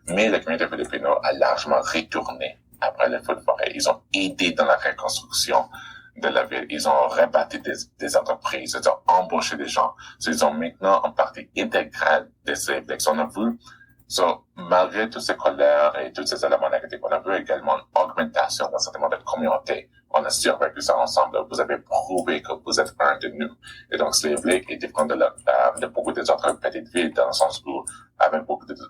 Mais la communauté philippine a largement retourné après le feu de forêt. Ils ont aidé dans la reconstruction de la ville. Ils ont rebâti des entreprises. Ils ont embauché des gens. Ils ont maintenant une partie intégrale de ces élections. On a vu, malgré toutes ces colères et tous ces éléments négatifs, on a vu également une augmentation d'un sentiment de communauté. On a survécu ça ensemble. Vous avez prouvé que vous êtes un de nous. Et donc, Slave Lake est différent de beaucoup des autres petites villes, dans le sens où, avec beaucoup des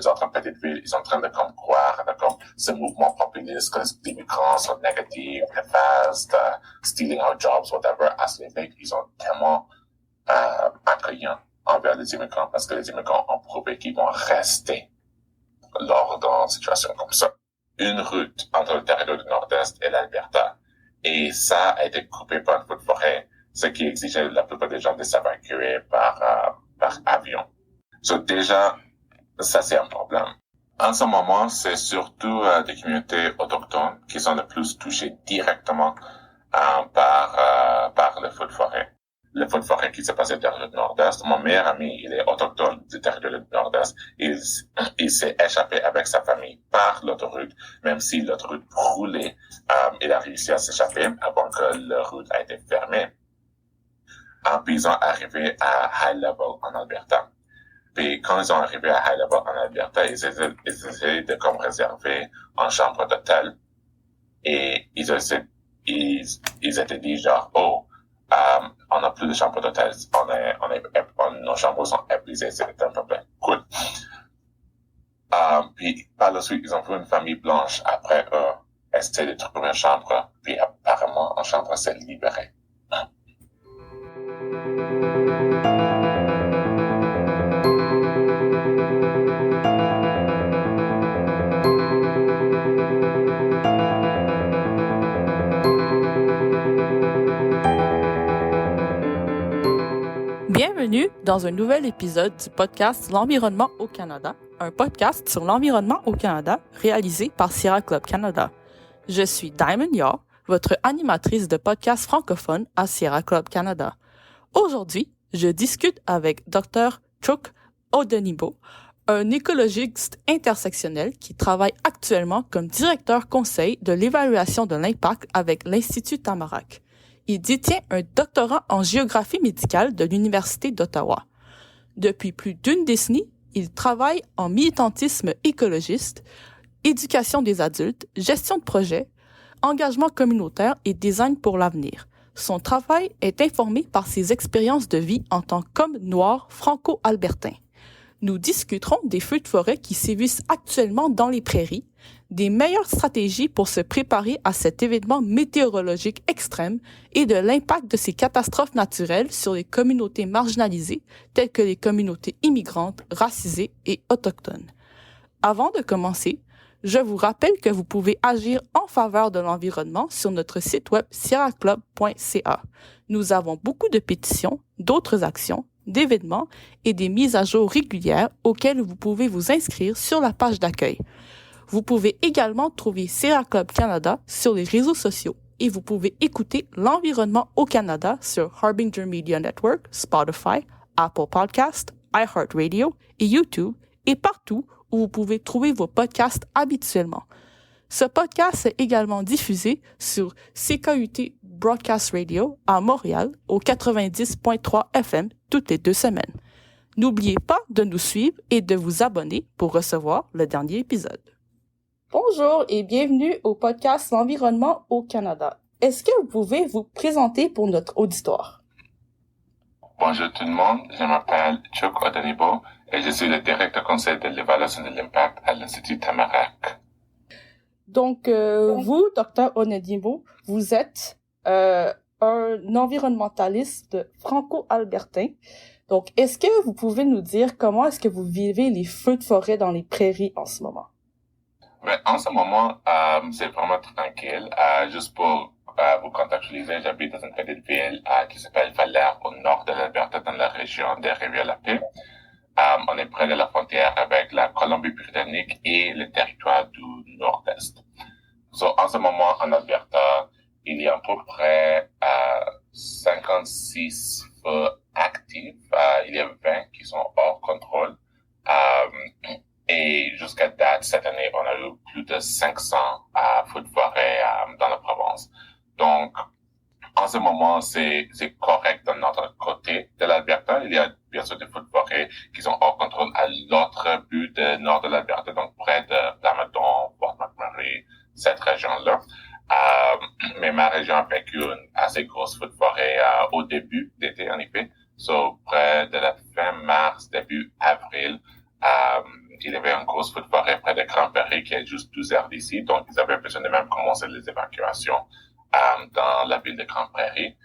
autres petites villes, ils sont en train de croire dans ce mouvement populiste, que les immigrants sont négatifs, néfastes, stealing our jobs, whatever. À Slave Lake, ils sont tellement accueillants envers les immigrants, parce que les immigrants ont prouvé qu'ils vont rester lors d'une situation comme ça. Une route entre le territoire du Nord-Est et l'Alberta. Et ça a été coupé par un feu de forêt, ce qui exigeait la plupart des gens de s'évacuer par avion. Déjà, ça c'est un problème. En ce moment, c'est surtout des communautés autochtones qui sont le plus touchées directement par le feu de forêt. Le feu de forêt qui s'est passé dans le Nord-Est, mon meilleur ami, il est autochtone du territoire du Nord-Est. Il s'est échappé avec sa famille par l'autoroute, même si l'autoroute brûlait, il a réussi à s'échapper avant que la route a été fermée. Puis ils sont arrivés à High Level en Alberta. Puis quand ils sont arrivés à High Level en Alberta, ils essayaient de réserver une chambre d'hôtel. Et ils étaient dit genre, on n'a plus de chambre d'hôtel, nos chambres sont épuisées, c'est un peu cool. Puis par la suite, ils ont vu une famille blanche après essayer de trouver une chambre, puis apparemment, une chambre s'est libérée. Bienvenue dans un nouvel épisode du podcast L'environnement au Canada, un podcast sur l'environnement au Canada réalisé par Sierra Club Canada. Je suis Diamond Yaw, votre animatrice de podcast francophone à Sierra Club Canada. Aujourd'hui, je discute avec Dr. Chuck Odenibo, un écologiste intersectionnel qui travaille actuellement comme directeur conseil de l'évaluation de l'impact avec l'Institut Tamarack. Il détient un doctorat en géographie médicale de l'Université d'Ottawa. Depuis plus d'une décennie, il travaille en militantisme écologiste, éducation des adultes, gestion de projets, engagement communautaire et design pour l'avenir. Son travail est informé par ses expériences de vie en tant qu'homme noir franco-albertain. Nous discuterons des feux de forêt qui sévissent actuellement dans les prairies, des meilleures stratégies pour se préparer à cet événement météorologique extrême et de l'impact de ces catastrophes naturelles sur les communautés marginalisées, telles que les communautés immigrantes, racisées et autochtones. Avant de commencer, je vous rappelle que vous pouvez agir en faveur de l'environnement sur notre site web sierraclub.ca. Nous avons beaucoup de pétitions, d'autres actions, d'événements et des mises à jour régulières auxquelles vous pouvez vous inscrire sur la page d'accueil. Vous pouvez également trouver Sierra Club Canada sur les réseaux sociaux et vous pouvez écouter l'environnement au Canada sur Harbinger Media Network, Spotify, Apple Podcasts, iHeartRadio et YouTube et partout où vous pouvez trouver vos podcasts habituellement. Ce podcast est également diffusé sur CKUT Broadcast Radio à Montréal au 90.3 FM toutes les 2 semaines. N'oubliez pas de nous suivre et de vous abonner pour recevoir le dernier épisode. Bonjour et bienvenue au podcast L'environnement au Canada. Est-ce que vous pouvez vous présenter pour notre auditoire? Bonjour tout le monde, je m'appelle Chuck Odenibo et je suis le directeur conseil de l'évaluation de l'impact à l'Institut Tamarack. Donc, vous, Dr. Odenibo, vous êtes un environnementaliste franco-albertain. Donc, est-ce que vous pouvez nous dire comment est-ce que vous vivez les feux de forêt dans les prairies en ce moment? En ce moment, c'est vraiment tranquille. Juste pour vous contextualiser, j'habite dans une petite ville qui s'appelle Valère, au nord de l'Alberta, dans la région des Rivières-la-Paix. On est près de la frontière avec la Colombie-Britannique et le territoire du Nord-Est. En ce moment, en Alberta, il y a à peu près 56 actifs. Il y a 20 qui sont hors contrôle. Et Et jusqu'à date, cette année, on a eu plus de 500 feux de forêt dans la province. Donc, en ce moment, c'est correct de notre côté de l'Alberta. Il y a bien sûr des feux de forêt qui sont hors contrôle à l'autre but du nord de l'Alberta, donc près de Blamadon, Fort McMurray, cette région-là. Mais ma région a vécu une assez grosse feu de forêt au début d'été, en effet. Près de la fin mars, début avril, il y avait une grosse feu de forêt près de Grand-Prairie qui est juste 12 heures d'ici. Donc, ils avaient besoin de même commencer les évacuations dans la ville de Grand-Prairie.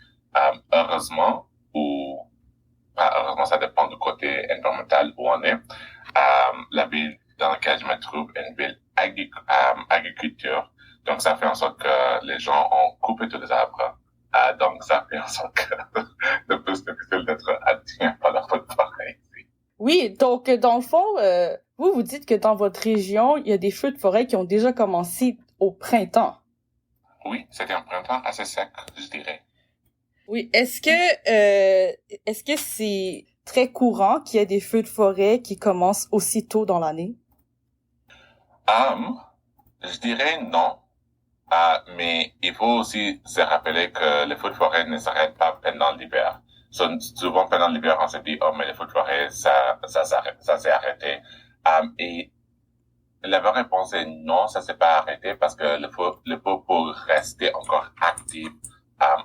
Heureusement, heureusement, ça dépend du côté environnemental où on est. La ville dans laquelle je me trouve est une ville agriculture. Donc, ça fait en sorte que les gens ont coupé tous les arbres. Donc, ça fait en sorte que c'est plus difficile d'être atteint par la feu de forêt ici. Oui, donc, dans le fond, vous dites que dans votre région, il y a des feux de forêt qui ont déjà commencé au printemps. Oui, c'était un printemps assez sec, je dirais. Oui, est-ce que c'est très courant qu'il y ait des feux de forêt qui commencent aussi tôt dans l'année? Je dirais non. Mais il faut aussi se rappeler que les feux de forêt ne s'arrêtent pas pendant l'hiver. Souvent pendant l'hiver, on se dit, oh, mais les feux de forêt, ça s'est arrêté. Et la vraie réponse est non, ça s'est pas arrêté parce que le feu peut rester encore actif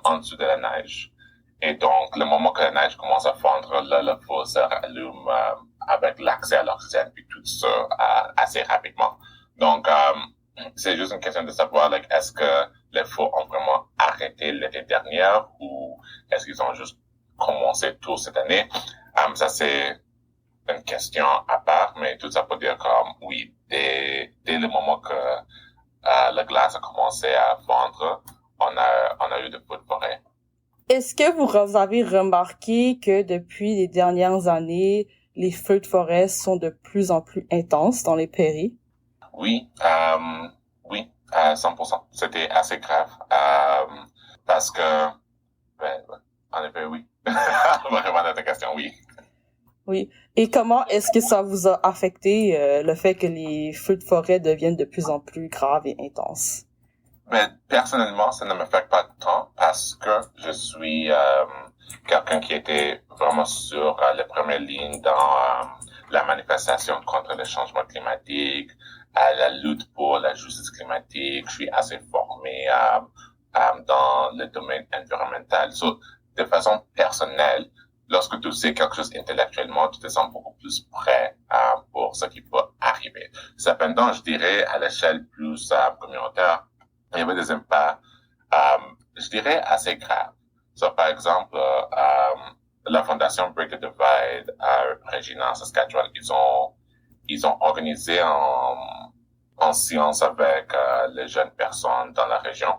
en dessous de la neige. Et donc, le moment que la neige commence à fondre, là, le feu se rallume avec l'accès à l'oxygène puis tout ça assez rapidement. Donc, c'est juste une question de savoir, est-ce que les feux ont vraiment arrêté l'été dernier ou est-ce qu'ils ont juste commencé tout cette année? Ça, c'est une question à part, mais tout ça pour dire que, oui, dès le moment que la glace a commencé à fondre, on a eu des feux de forêt. Est-ce que vous avez remarqué que depuis les dernières années, les feux de forêt sont de plus en plus intenses dans les prairies? Oui, oui, à 100%. C'était assez grave, parce que, en effet, oui. On va répondre à ta question, oui. Oui. Et comment est-ce que ça vous a affecté le fait que les feux de forêt deviennent de plus en plus graves et intenses? Personnellement, ça ne m'affecte pas tant parce que je suis quelqu'un qui était vraiment sur les premières lignes dans la manifestation contre le changement climatique, la lutte pour la justice climatique. Je suis assez formé dans le domaine environnemental. De façon personnelle, lorsque tu sais quelque chose intellectuellement, tu te sens beaucoup plus prêt pour ce qui peut arriver. Cependant, je dirais à l'échelle plus communautaire, il y avait des impacts, je dirais, assez graves. Par exemple, la fondation Break the Divide à Regina, Saskatchewan, ils ont organisé en séance avec les jeunes personnes dans la région,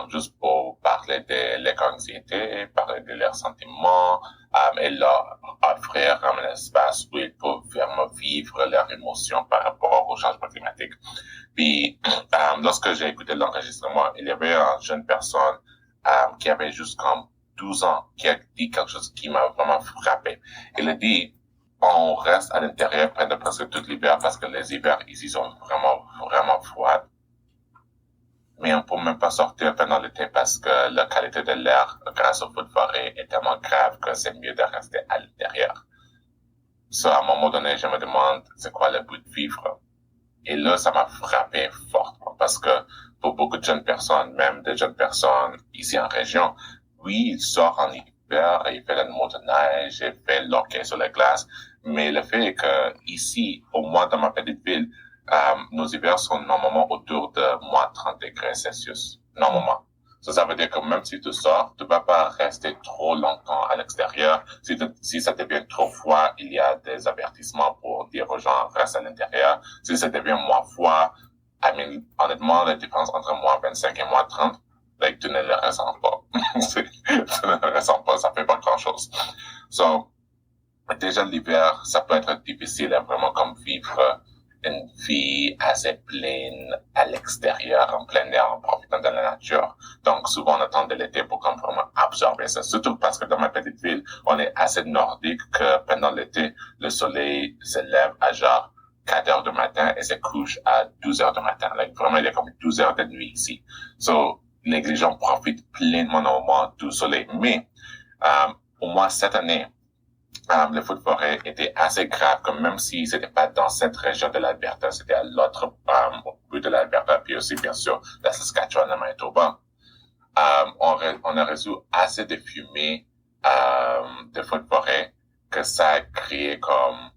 juste pour parler de l'éco-anxiété, parler de leurs sentiments, et leur offrir un espace où ils peuvent vraiment vivre leurs émotions par rapport au changement climatique. Puis, lorsque j'ai écouté l'enregistrement, il y avait une jeune personne qui avait juste comme 12 ans qui a dit quelque chose qui m'a vraiment frappé. Il a dit, on reste à l'intérieur pendant presque tout l'hiver parce que les hivers ici sont vraiment, vraiment froids. Mais on peut même pas sortir pendant l'été parce que la qualité de l'air grâce au feu de forêt est tellement grave que c'est mieux de rester à l'intérieur. À un moment donné, je me demande, c'est quoi le but de vivre? Et là, ça m'a frappé fortement parce que pour beaucoup de jeunes personnes, même des jeunes personnes ici en région, oui, ils sortent en hiver, ils font la motoneige, ils font l'hockey sur la glace, mais le fait est que ici, au moins dans ma petite ville, nos hivers sont normalement autour de moins 30 degrés Celsius, normalement. Ça veut dire que même si tu sors, tu vas pas rester trop longtemps à l'extérieur. Si ça devient trop froid, il y a des avertissements pour dire aux gens, reste à l'intérieur. Si ça devient moins froid, honnêtement, la différence entre moins 25 et moins 30, tu ne le ressens pas. Tu ne le ressens pas, ça fait pas grand chose. Déjà l'hiver, ça peut être difficile à vraiment comme vivre une vie assez pleine à l'extérieur, en plein air, en profitant de la nature. Donc, souvent, on attend de l'été pour comme vraiment absorber ça. Surtout parce que dans ma petite ville, on est assez nordique que pendant l'été, le soleil se lève à genre 4 heures du matin et se couche à 12 heures du matin. Vraiment, il y a comme 12 heures de nuit ici. So, les gens profitent pleinement normalement du soleil. Mais, au moins cette année, le feu de forêt était assez grave, comme même si c'était pas dans cette région de l'Alberta, c'était à l'autre bout de l'Alberta, puis aussi, bien sûr, la Saskatchewan, le Manitoba. On a reçu assez de fumée de feu de forêt que ça a créé comme,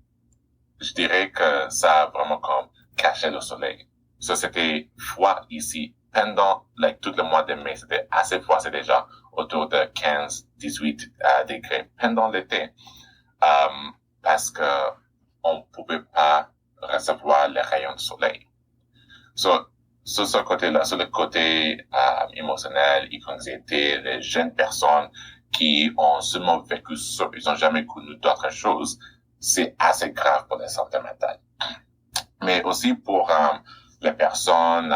je dirais que ça a vraiment comme caché le soleil. Ça, c'était froid ici. Pendant tout le mois de mai, c'était assez froid, c'est déjà autour de 15-18 degrés pendant l'été. Parce que on pouvait pas recevoir les rayons du soleil. Sur ce côté-là, sur le côté émotionnel, anxiété, les jeunes personnes qui ont seulement vécu ça, ils ont jamais connu d'autres choses, c'est assez grave pour la santé mentale. Mais aussi pour les personnes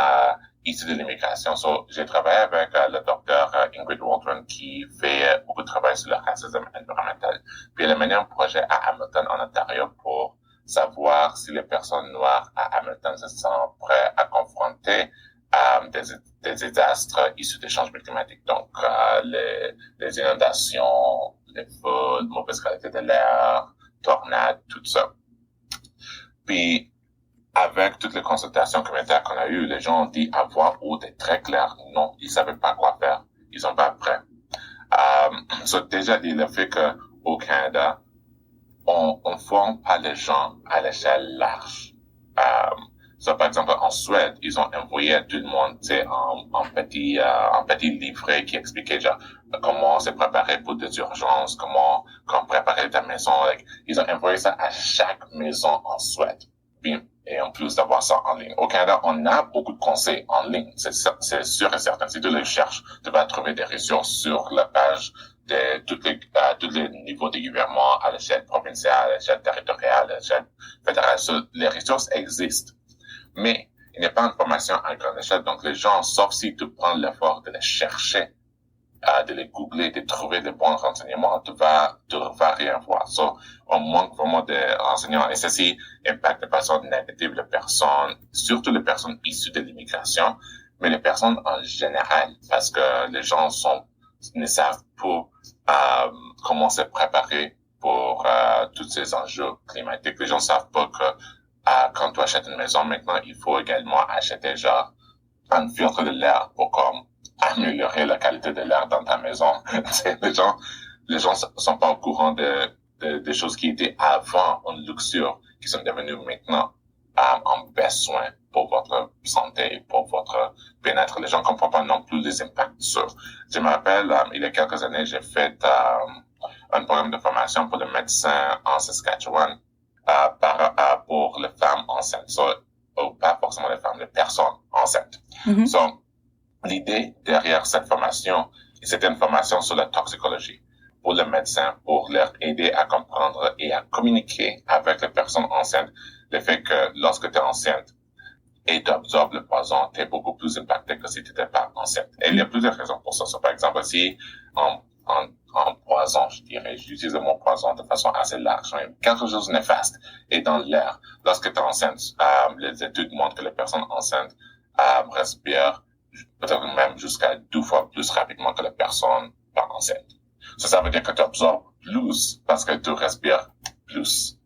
issues de l'immigration. J'ai travaillé avec le docteur Ingrid Waldron qui fait beaucoup de travail sur le racisme environnemental. Puis elle a mené un projet à Hamilton, en Ontario, pour savoir si les personnes noires à Hamilton se sentent prêtes à confronter des désastres issus des changements climatiques. Donc, les inondations, les feux, mauvaise qualité de l'air, tornades, tout ça. Puis, avec toutes les consultations communautaires qu'on a eues, les gens ont dit à voix haute et très clair, non, ils savaient pas quoi faire. Ils sont pas prêts. Déjà, le fait que au Canada, on forme pas les gens à l'échelle large. Par exemple, en Suède, ils ont envoyé à tout le monde, en petit livret qui expliquait genre comment se préparer pour des urgences, comment préparer ta maison. Ils ont envoyé ça à chaque maison en Suède. Et en plus d'avoir ça en ligne. Au Canada, on a beaucoup de conseils en ligne. C'est sûr et certain. Si tu les cherches, tu vas trouver des ressources sur la page de tous les niveaux de gouvernement, à l'échelle provinciale, à l'échelle territoriale, à l'échelle fédérale. Les ressources existent. Mais il n'y a pas d'information à grande échelle. Donc, les gens, sauf si tu prends l'effort de les chercher, de les googler, de trouver les bons renseignements, tu vas rien voir. On manque vraiment de renseignements. Et ceci impacte de façon négative les personnes, surtout les personnes issues de l'immigration, mais les personnes en général, parce que les gens ne savent pas comment se préparer pour tous ces enjeux climatiques. Les gens ne savent pas que quand tu achètes une maison, maintenant, il faut également acheter genre un filtre de l'air pour améliorer la qualité de l'air dans ta maison. les gens sont pas au courant des choses qui étaient avant une luxure, qui sont devenues maintenant un besoin pour votre santé et pour votre bien-être. Les gens comprennent pas non plus les impacts sur. Je me rappelle, il y a quelques années, j'ai fait un programme de formation pour les médecins en Saskatchewan pour les femmes enceintes. Pas forcément les femmes, les personnes enceintes. Mm-hmm. L'idée derrière cette formation, c'était une formation sur la toxicologie pour les médecins, pour leur aider à comprendre et à communiquer avec les personnes enceintes, le fait que lorsque tu es enceinte et tu absorbes le poison, tu es beaucoup plus impacté que si tu n'étais pas enceinte. Et il y a plusieurs raisons pour ça. Par exemple, si en poison, j'utilise le mot poison de façon assez large, quelque chose de néfaste est dans l'air. Lorsque tu es enceinte, les études montrent que les personnes enceintes respirent peut-être même jusqu'à 2 fois plus rapidement que les personnes pas enceintes. Ça veut dire que tu absorbes plus parce que tu respires plus.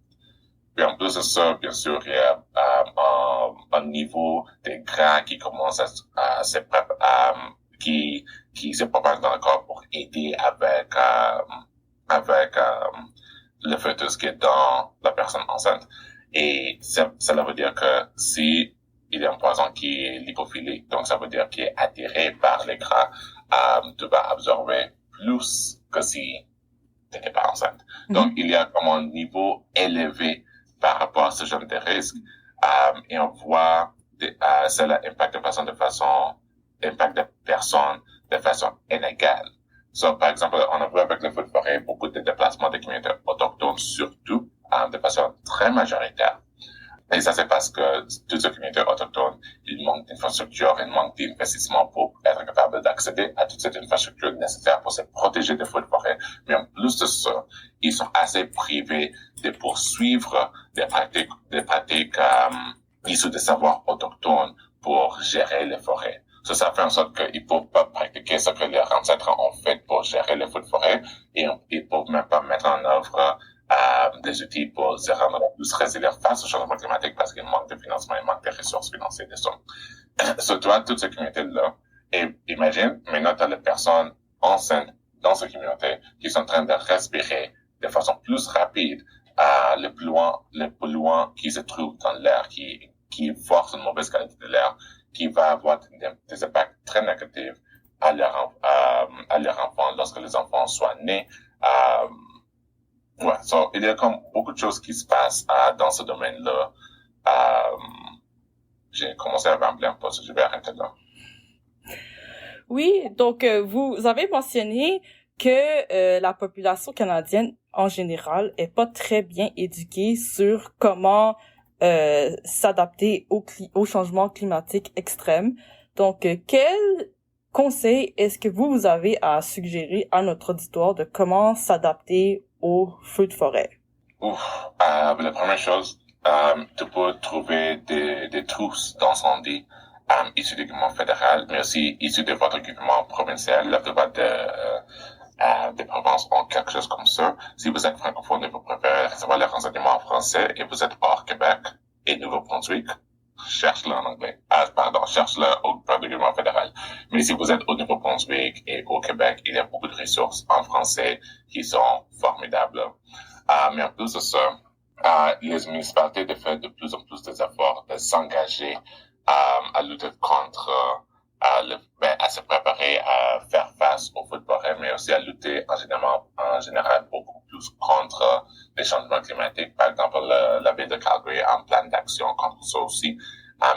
Puis en plus de ça, bien sûr, il y a un niveau de gras qui commence à se qui se propage dans le corps pour aider avec le fœtus qui est dans la personne enceinte. Et cela veut dire que si il y a un poison qui est lipophilique, donc ça veut dire qu'il est attiré par les gras, tu vas absorber plus que si tu n'étais pas enceinte. Mm-hmm. Donc, il y a comme un niveau élevé par rapport à ce genre de risque, et on voit cela impacte de façon personnes de façon inégale. Par exemple, on a vu avec le feu de forêt beaucoup de déplacements de communautés autochtones, surtout de façon très majoritaire. Et ça, c'est parce que toutes ces communautés autochtones, il manque d'infrastructures, il manque d'investissement pour être capable d'accéder à toute cette infrastructure nécessaire pour se protéger des feux de forêt. Mais en plus de ça, ils sont assez privés de poursuivre des pratiques issues des savoirs autochtones pour gérer les forêts. Ça fait en sorte qu'ils ne peuvent pas pratiquer ce que leurs ancêtres ont fait pour gérer les feux de forêt et ils ne peuvent même pas mettre en œuvre des outils pour se rendre plus résilients face au changement climatique parce qu'il manque de financement, il manque de ressources financières. Surtout à toutes ces communautés-là. Et imagine, maintenant, tu as les personnes enceintes dans ces communautés qui sont en train de respirer de façon plus rapide le polluant qui se trouve dans l'air, qui force une mauvaise qualité de l'air, qui va avoir des impacts très négatifs à leurs enfants lorsque les enfants soient nés. Il y a comme beaucoup de choses qui se passent dans ce domaine-là. J'ai commencé à rambler un peu, je vais arrêter là. Oui, donc vous avez mentionné que la population canadienne en général est pas très bien éduquée sur comment s'adapter au changement climatique extrême. Donc, quel conseil est-ce que vous avez à suggérer à notre auditoire de comment s'adapter aux feux de forêt? La première chose, tu peux trouver des trousses d'incendie issues du gouvernement fédéral, mais aussi issues de votre gouvernement provincial. La plupart des provinces ont quelque chose comme ça. Si vous êtes francophone et vous préférez recevoir les renseignements en français et vous êtes hors Québec et Nouveau-Brunswick, cherche-le en anglais. Cherche-le auprès du gouvernement fédéral. Mais si vous êtes au Nouveau-Brunswick et au Québec, il y a beaucoup de ressources en français qui sont formidables. Mais en plus de ça, les municipalités font de plus en plus des efforts de s'engager à lutter contre à se préparer à faire face aux feux de forêt, mais aussi à lutter en général beaucoup plus contre les changements climatiques. Par exemple, la ville de Calgary a un plan d'action contre ça aussi.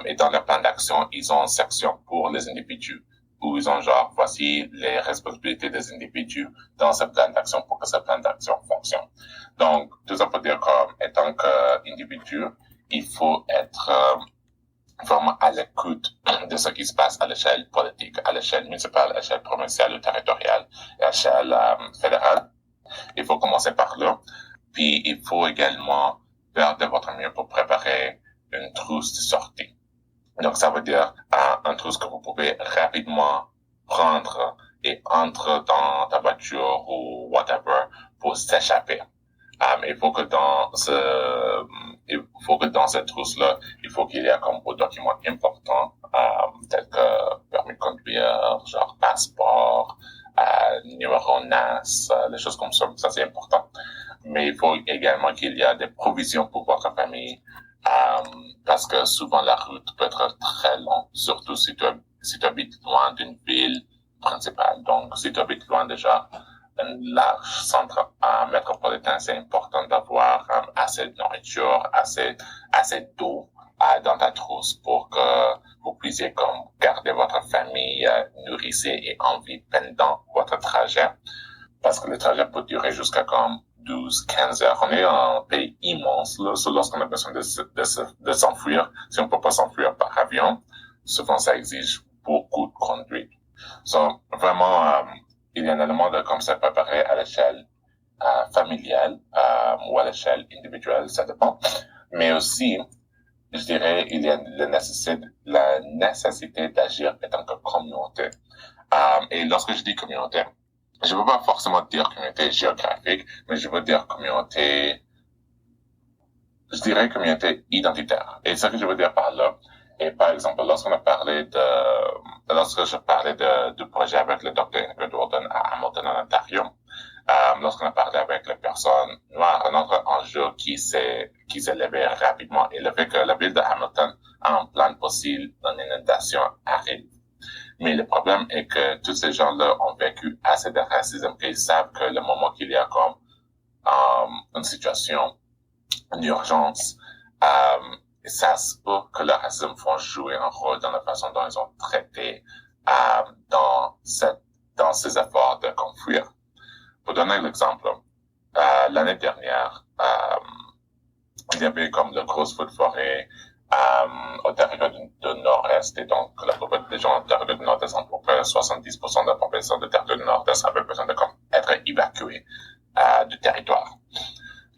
Et dans le plan d'action, ils ont une section pour les individus où ils ont voici les responsabilités des individus dans ce plan d'action pour que ce plan d'action fonctionne. Donc, tout ça pour dire qu'étant qu'individu, il faut être vraiment à l'écoute de ce qui se passe à l'échelle politique, à l'échelle municipale, à l'échelle provinciale ou territoriale, à l'échelle fédérale. Il faut commencer par là. Puis, il faut également faire de votre mieux pour préparer une trousse de sortie. Donc, ça veut dire une trousse que vous pouvez rapidement prendre et entrer dans ta voiture ou whatever pour s'échapper. Il faut que dans cette trousse-là, il faut qu'il y ait comme des documents importants, tels que permis de conduire, passeport, numéro NAS, les choses comme ça. Ça, c'est important. Mais il faut également qu'il y ait des provisions pour votre famille, parce que souvent la route peut être très longue, surtout si tu habites loin d'une ville principale. Donc, si tu habites loin déjà un large centre métropolitain, c'est important d'avoir assez de nourriture, assez d'eau dans ta trousse pour que vous puissiez garder votre famille nourrissée et en vie pendant votre trajet. Parce que le trajet peut durer jusqu'à 12-15 heures. On est un pays immense, là. Lorsqu'on a besoin de s'enfuir, si on peut pas s'enfuir par avion, souvent ça exige beaucoup de conduite. Vraiment, il y a un élément de se préparer à l'échelle familiale ou à l'échelle individuelle, ça dépend. Mais aussi, je dirais, il y a la nécessité d'agir en tant que communauté. Et lorsque je dis communauté, je veux pas forcément dire communauté géographique, mais je veux dire communauté identitaire. Et ce que je veux dire par là, et par exemple, lorsque je parlais du projet avec le Dr. Ingrid Walton à Hamilton, en Ontario, lorsqu'on a parlé avec les personnes noires, un autre enjeu qui s'est levé rapidement est le fait que la ville de Hamilton a un plan possible d'une inondation aride. Mais le problème est que tous ces gens-là ont vécu assez de racisme qu'ils savent que le moment qu'il y a une situation d'urgence, ça se peut que le racisme va jouer un rôle dans la façon dont ils ont traité dans ces efforts de conflire. Pour donner l'exemple, l'année dernière, il y avait le gros feu de forêt au territoire du Nord-Est, et donc la plupart des gens au territoire du Nord-Est, à peu près 70% de la population du territoire du Nord-Est avait besoin d'être évacuée du territoire.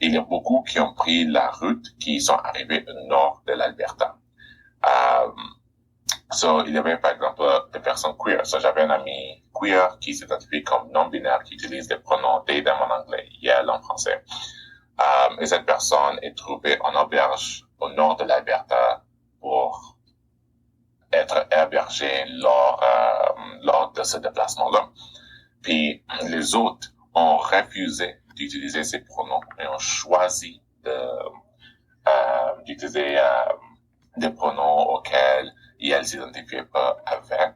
Il y a beaucoup beaucoup qui ont pris la route, qui sont arrivés au nord de l'Alberta. Il y avait par exemple des personnes queer. J'avais un ami queer qui s'identifie comme non-binaire, qui utilise les pronoms they, them en anglais, elle en français. Et cette personne est trouvée en auberge au nord de l'Alberta pour être hébergée lors de ce déplacement-là. Puis les autres ont refusé d'utiliser ces pronoms et ont choisi d'utiliser des pronoms auxquels elle s'identifiait pas avec.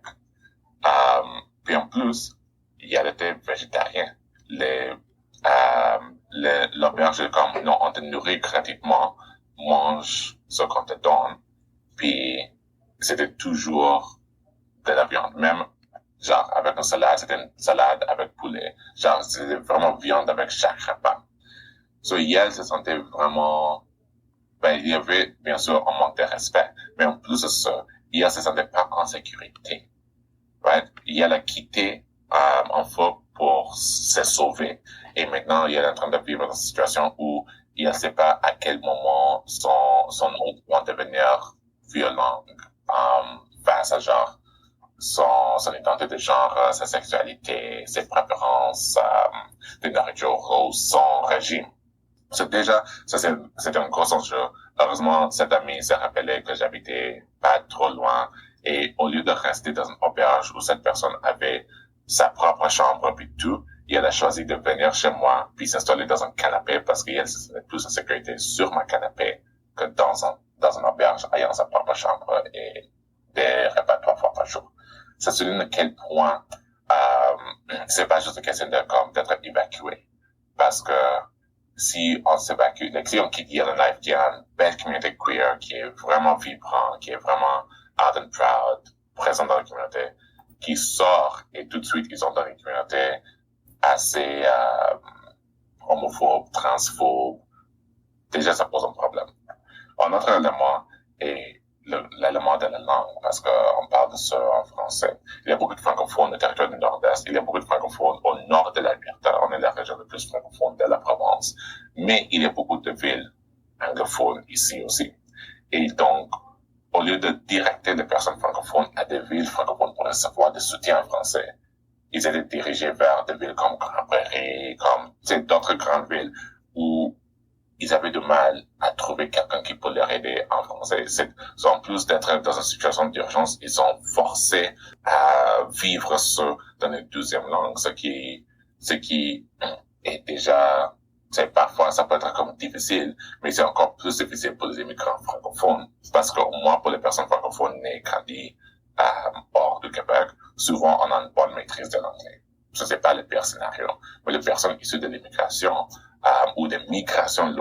Puis en plus, elle était végétarien. L'auberge comme non, on te nourrit gratuitement, mange ce qu'on te donne. Puis c'était toujours de la viande, même genre avec une salade, c'était une salade avec poulet. Genre c'était vraiment viande avec chaque repas. Elle se sentait vraiment, il y avait bien sûr un manque de respect, mais en plus de ça, elle se sentait pas en sécurité. Right? Elle a quitté Enfo pour se sauver. Et maintenant, elle est en train de vivre dans une situation où elle ne sait pas à quel moment son oncle va devenir violent face à genre son identité de genre, sa sexualité, ses préférences de nourriture, son régime. C'était un gros enjeu. Heureusement, cet ami s'est rappelé que j'habitais pas trop loin et au lieu de rester dans une auberge où cette personne avait sa propre chambre puis tout, elle a choisi de venir chez moi puis s'installer dans un canapé parce qu'elle se sentait plus en sécurité sur ma canapé que dans une auberge ayant sa propre chambre et des repas 3 fois par jour. Ça souligne à quel point c'est pas juste une question d'être évacué, parce que si on s'évacue, si on quitte Yellowknife, qui est une belle communauté queer, qui est vraiment vibrant, qui est vraiment out and proud, présent dans la communauté, qui sort et tout de suite ils sont dans une communauté assez homophobe, transphobe, déjà ça pose un problème. Un autre élément est l'élément de la langue, parce qu'on parle de ça en français. Il y a beaucoup de francophones au territoire du Nord-Est, il y a beaucoup de francophones au nord de l'Alberta, on est la région la plus francophone de la province, mais il y a beaucoup de villes anglophones ici aussi. Et donc, au lieu de directer les personnes francophones à des villes francophones pour recevoir des soutiens en français, ils étaient dirigés vers des villes comme Grand Prairie, comme d'autres grandes villes où ils avaient du mal à trouver quelqu'un qui peut leur aider en français. En plus d'être dans une situation d'urgence, ils sont forcés à vivre ça dans une deuxième langue, ce qui est déjà, parfois ça peut être comme difficile, mais c'est encore plus difficile pour les immigrants francophones, parce qu'au moins pour les personnes francophones nées, grandies hors du Québec, souvent on a une bonne maîtrise de l'anglais. Ce n'est pas le pire scénario, mais les personnes issues de l'immigration ou de migration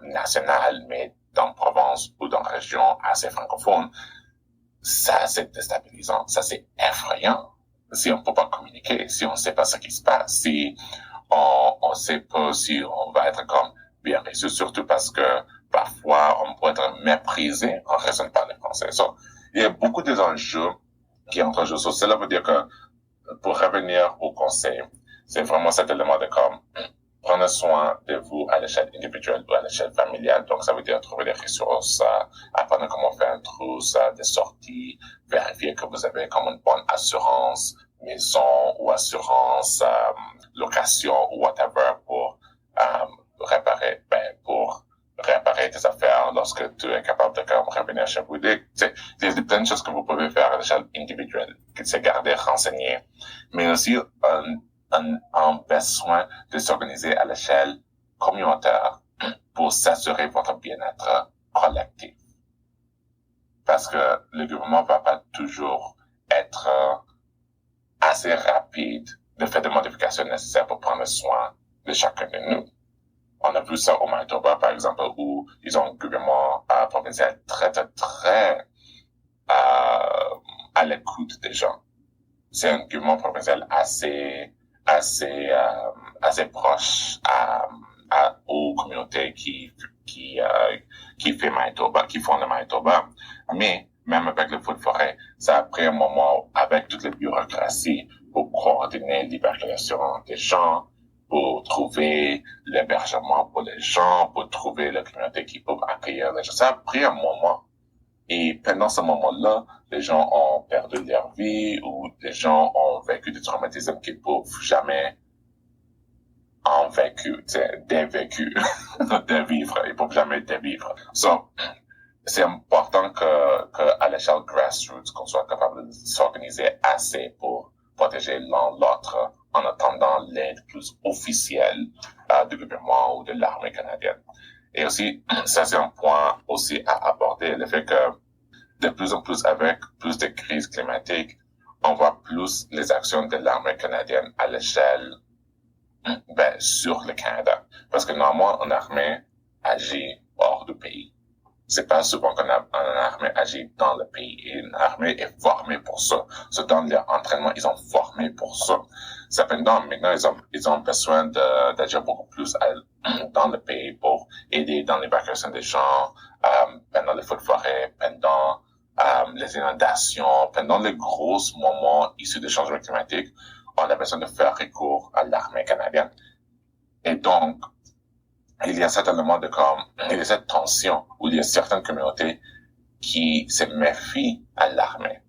nationale, mais dans une province ou dans une région assez francophone, ça c'est déstabilisant, ça c'est effrayant. Si on peut pas communiquer, si on sait pas ce qui se passe, si on sait pas si on va être comme bien reçu, surtout parce que parfois on peut être méprisé en raison de parler français. Il y a beaucoup d'enjeux qui entrent en jeu. Cela veut dire que pour revenir au conseil, c'est vraiment cet élément de prendre soin de vous à l'échelle individuelle ou à l'échelle familiale. Donc, ça veut dire trouver des ressources, apprendre comment faire une trousse, des sorties, vérifier que vous avez comme une bonne assurance maison ou assurance location ou whatever pour réparer tes affaires lorsque tu es capable de revenir chez vous. Il y a plein de choses que vous pouvez faire à l'échelle individuelle, c'est garder renseigné, mais aussi un besoin de s'organiser à l'échelle communautaire pour s'assurer votre bien-être collectif. Parce que le gouvernement va pas toujours être assez rapide de faire des modifications nécessaires pour prendre soin de chacun de nous. On a vu ça au Manitoba, par exemple, où ils ont un gouvernement provincial très à l'écoute des gens. C'est un gouvernement provincial assez proche aux communautés qui fait Manitoba, qui font le Manitoba. Mais même avec le feu de forêt, ça a pris un moment avec toute la bureaucratie pour coordonner l'évacuation des gens pour trouver l'hébergement pour les gens, pour trouver la communauté qui peut accueillir les gens. Ça a pris un moment. Et pendant ce moment-là, les gens ont perdu leur vie ou les gens ont vécu des traumatismes qu'ils peuvent jamais en vécu, dévécu, dévivre. Ils peuvent jamais dévivre. So, c'est important que à l'échelle grassroots, qu'on soit capable de s'organiser assez pour protéger l'un l'autre en attendant l'aide plus officielle du gouvernement ou de l'armée canadienne. Et aussi, ça c'est un point aussi à aborder, le fait que de plus en plus avec plus de crises climatiques, on voit plus les actions de l'armée canadienne à l'échelle sur le Canada. Parce que normalement, une armée agit hors du pays. C'est pas souvent qu'une armée agit dans le pays. Et une armée est formée pour ça. Dans leur entraînement, ils ont formé pour ça. Cependant, maintenant, ils ont besoin d'agir beaucoup plus dans le pays pour aider dans l'évacuation des gens, pendant les feux de forêt, pendant les inondations, pendant les gros moments issus des changements climatiques. On a besoin de faire recours à l'armée canadienne. Et donc, il y a certainement il y a cette tension où il y a certaines communautés qui se méfient à l'armée.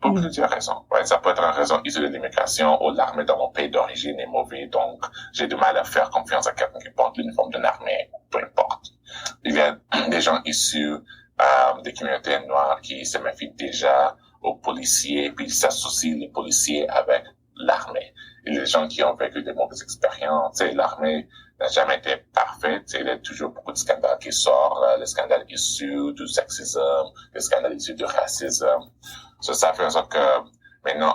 Pour plusieurs raisons. Ouais, ça peut être une raison issue de l'immigration ou l'armée dans mon pays d'origine est mauvais, donc j'ai du mal à faire confiance à quelqu'un qui porte l'uniforme d'une armée, peu importe. Il y a des gens issus des communautés noires qui se méfient déjà aux policiers, puis ils s'associent les policiers avec l'armée. Il y a des gens qui ont vécu des mauvaises expériences. L'armée n'a jamais été parfaite. Il y a toujours beaucoup de scandales qui sortent, les scandales issus du sexisme, les scandales issus du racisme. Ça fait en sorte que maintenant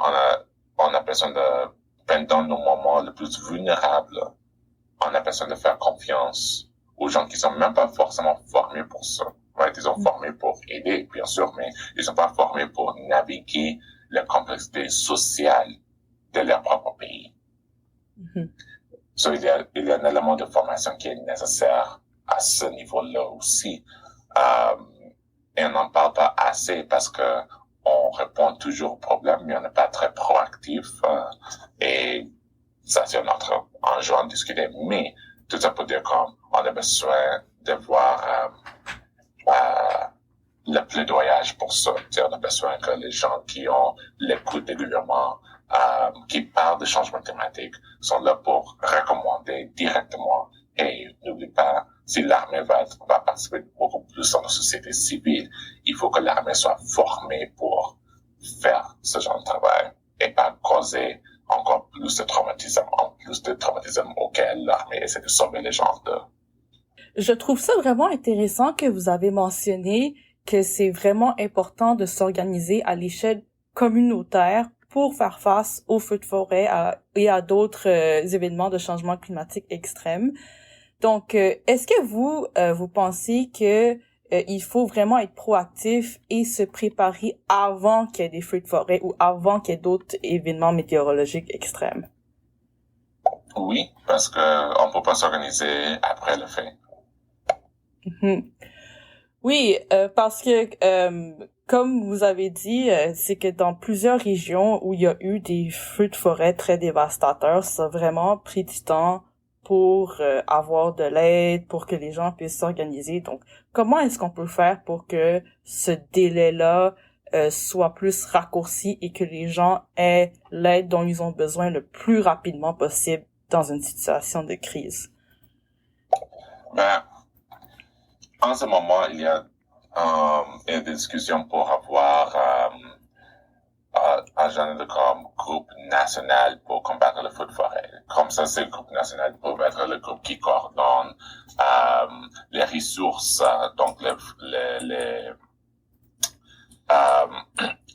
on a besoin de, pendant nos moments les plus vulnérables, on a besoin de faire confiance aux gens qui sont même pas forcément formés pour ça. Ouais, ils sont formés pour aider, bien sûr, mais ils sont pas formés pour naviguer la complexité sociale de leur propre pays. Il y a un élément de formation qui est nécessaire à ce niveau-là aussi. Et on n'en parle pas assez parce que on répond toujours aux problèmes, mais on n'est pas très proactif. Et ça, c'est notre enjeu à discuter. Mais tout ça pour dire qu'on a besoin de voir le plaidoyage pour ça. On a besoin que les gens qui ont l'écoute des gouvernements, qui parlent de changement climatique, sont là pour recommander directement. Et n'oublie pas, si l'armée va participer beaucoup plus dans la société civile, il faut que l'armée soit formée pour faire ce genre de travail et pas causer encore plus de traumatisme, auquel l'armée essaie de sauver les gens de. Je trouve ça vraiment intéressant que vous avez mentionné que c'est vraiment important de s'organiser à l'échelle communautaire pour faire face aux feux de forêt et à d'autres événements de changement climatique extrême. Donc, est-ce que vous pensez que il faut vraiment être proactif et se préparer avant qu'il y ait des feux de forêt ou avant qu'il y ait d'autres événements météorologiques extrêmes? Oui, parce que on peut pas s'organiser après le fait. Oui, parce que comme vous avez dit, c'est que dans plusieurs régions où il y a eu des feux de forêt très dévastateurs, ça a vraiment pris du temps pour avoir de l'aide, pour que les gens puissent s'organiser. Donc, comment est-ce qu'on peut faire pour que ce délai-là soit plus raccourci et que les gens aient l'aide dont ils ont besoin le plus rapidement possible dans une situation de crise? En ce moment, il y a des discussions pour avoir un genre de groupe national pour combattre le feu de forêt. Comme ça, c'est le groupe national pour être le groupe qui coordonne les ressources, donc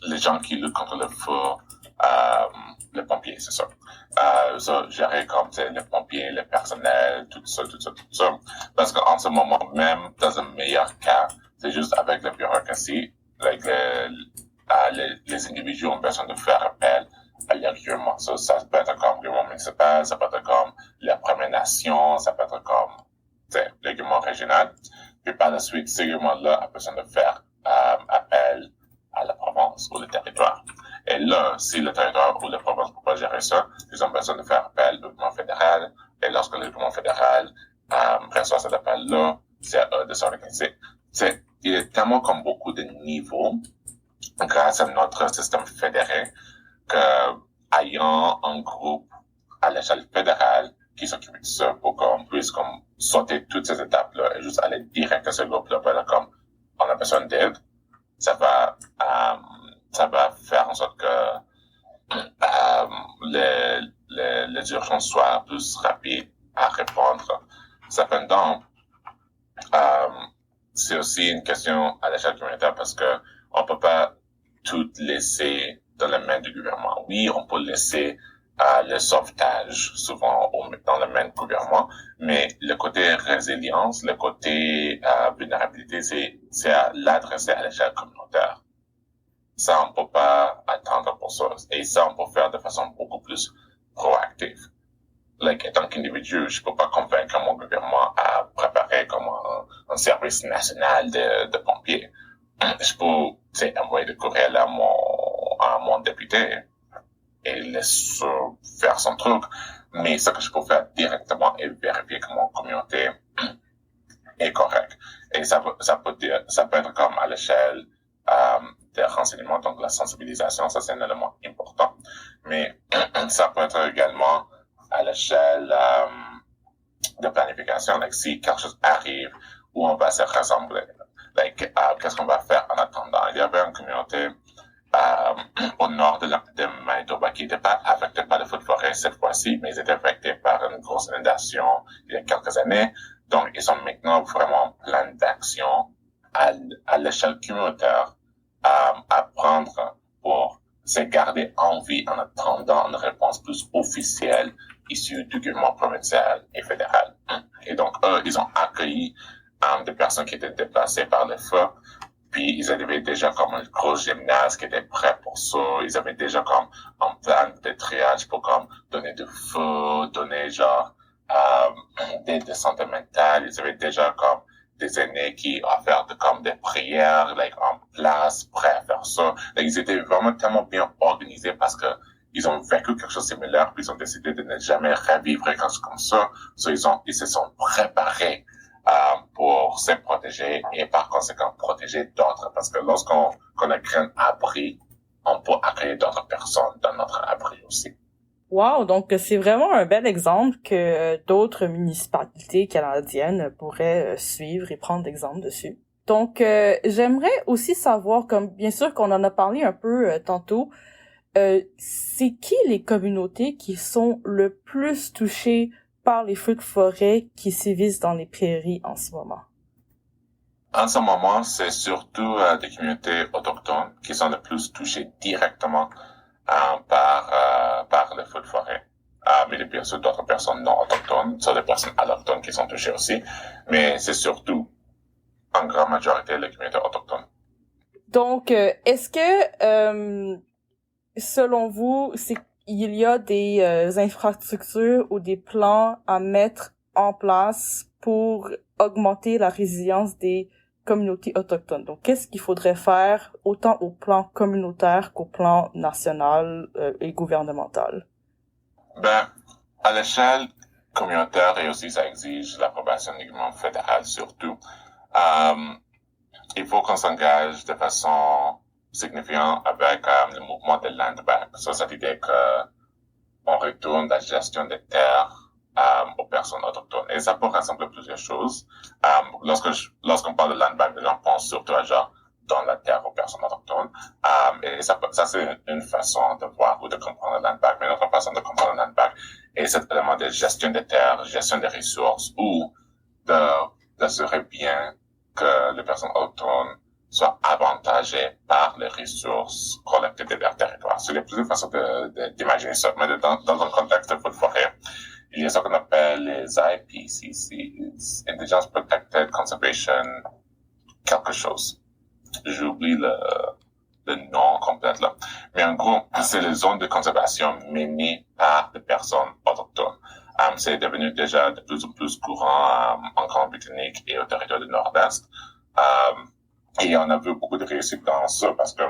les gens qui luttent contre le feu, les pompiers, c'est ça. Gérer comme les pompiers, le personnel, tout ça. Parce qu'en ce moment même, dans un meilleur cas, c'est juste avec la bureaucratie, avec les individus ont besoin de faire appel à leur gouvernement. Ça peut être comme le gouvernement municipal, ça peut être comme la Première Nation, ça peut être comme le gouvernement régional. Puis par la suite, ce gouvernement-là a besoin de faire appel à la province ou le territoire. Et là, si le territoire ou la province ne peut pas gérer ça, ils ont besoin de faire appel au gouvernement fédéral. Et là, là, c'est à eux de s'organiser. Il y a tellement comme beaucoup de niveaux grâce à notre système fédéré que ayant un groupe à l'échelle fédérale qui s'occupe de ça pour qu'on puisse comme sauter toutes ces étapes-là et juste aller direct à ce groupe-là, voilà, comme on a besoin d'aide, ça va faire en sorte que les urgences soient plus rapides à répondre. Cependant, c'est aussi une question à l'échelle communautaire parce que on peut pas tout laisser dans les mains du gouvernement. Oui, on peut laisser le sauvetage souvent dans les mains du gouvernement, mais le côté résilience, le côté vulnérabilité, c'est à l'adresser à l'échelle communautaire. Ça, on peut pas attendre pour ça. Et ça, on peut faire de façon beaucoup plus proactive. Like, en tant qu'individu, je peux pas convaincre mon gouvernement à préparer comme un service national de pompiers. Je peux, envoyer des courriels à mon député et laisser faire son truc. Mais ce que je peux faire directement est vérifier que mon communauté est correcte. Et ça peut être comme à l'échelle, des renseignements, donc la sensibilisation, ça c'est un élément important. Mais ça peut être également à l'échelle de planification, like, si quelque chose arrive où on va se rassembler, like, qu'est-ce qu'on va faire en attendant? Il y avait une communauté au nord de Manitoba qui n'était pas affectée par le feu de forêt cette fois-ci, mais ils étaient affectés par une grosse inondation il y a quelques années. Donc, ils ont maintenant vraiment un plan d'action à l'échelle communautaire à prendre pour se garder en vie en attendant une réponse plus officielle issue du gouvernement provincial et fédéral. Et donc, eux, ils ont accueilli des personnes qui étaient déplacées par le feu. Puis, ils avaient déjà comme un gros gymnase qui était prêt pour ça. Ils avaient déjà comme un plan de triage pour comme donner du feu, donner genre des santé mentale. Ils avaient déjà comme des aînés qui offrent comme des prières, like, en place, prêts à faire ça. Like, ils étaient vraiment tellement bien organisés parce que ils ont vécu quelque chose de similaire, puis ils ont décidé de ne jamais revivre quelque chose comme ça. Ils se sont préparés pour se protéger et par conséquent protéger d'autres. Parce que lorsqu'on a créé un abri, on peut accueillir d'autres personnes dans notre abri aussi. Wow, donc c'est vraiment un bel exemple que d'autres municipalités canadiennes pourraient suivre et prendre exemple dessus. Donc, j'aimerais aussi savoir, comme bien sûr qu'on en a parlé un peu tantôt, c'est qui les communautés qui sont le plus touchées par les feux de forêt qui sévissent dans les prairies en ce moment? En ce moment, c'est surtout des communautés autochtones qui sont le plus touchées directement par les feux de forêt. Mais il y a bien sûr d'autres personnes non autochtones, ce sont des personnes allochtones qui sont touchées aussi, mais c'est surtout en grande majorité les communautés autochtones. Donc, est-ce que, selon vous, il y a des infrastructures ou des plans à mettre en place pour augmenter la résilience des communautés autochtones? Donc, qu'est-ce qu'il faudrait faire autant au plan communautaire qu'au plan national et gouvernemental? Ben, à l'échelle communautaire, et aussi ça exige l'approbation du gouvernement fédéral surtout, il faut qu'on s'engage de façon signifiante avec le mouvement de land back. Ça, cette idée que on retourne la gestion des terres aux personnes autochtones. Et ça peut rassembler plusieurs choses. Lorsqu'on parle de land back, les gens pensent surtout à genre dans la terre aux personnes autochtones. Et ça c'est une façon de voir ou de comprendre le land back. Mais une autre façon de comprendre le land back est cet élément de gestion des terres, gestion des ressources ou d'assurer bien que les personnes autochtones soient avantagées par les ressources collectées de leur territoire. C'est les plusieurs façons d'imaginer ça. Mais dans un contexte de feu de forêt, il y a ce qu'on appelle les IPCC, Indigenous Protected Conservation quelque chose. J'oublie le nom complet là. Mais en gros, c'est les zones de conservation menées par des personnes autochtones. C'est devenu déjà de plus en plus courant en Colombie-Britannique et au territoire du Nord-Est. Et on a vu beaucoup de réussite dans ça parce que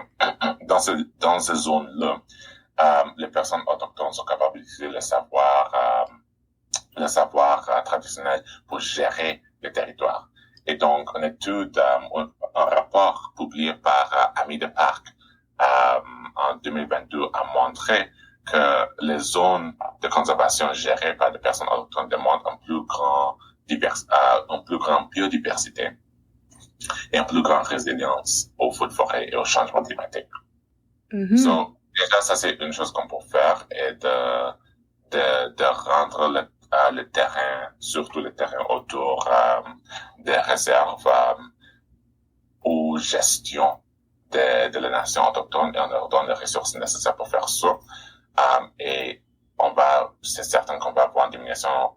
dans ces zones-là, les personnes autochtones sont capables d'utiliser le savoir traditionnel pour gérer le territoire. Et donc, une étude, un rapport publié par Amis de Parc en 2022 a montré que les zones de conservation gérées par des personnes autochtones demandent une plus grande biodiversité et une plus grande résilience aux feux de forêt et au changement climatique. So, déjà, ça, c'est une chose qu'on peut faire, et de rendre le terrain, surtout le terrain autour des réserves, aux gestions de la nation autochtone, et on leur donne les ressources nécessaires pour faire ça. Et c'est certain qu'on va avoir une diminution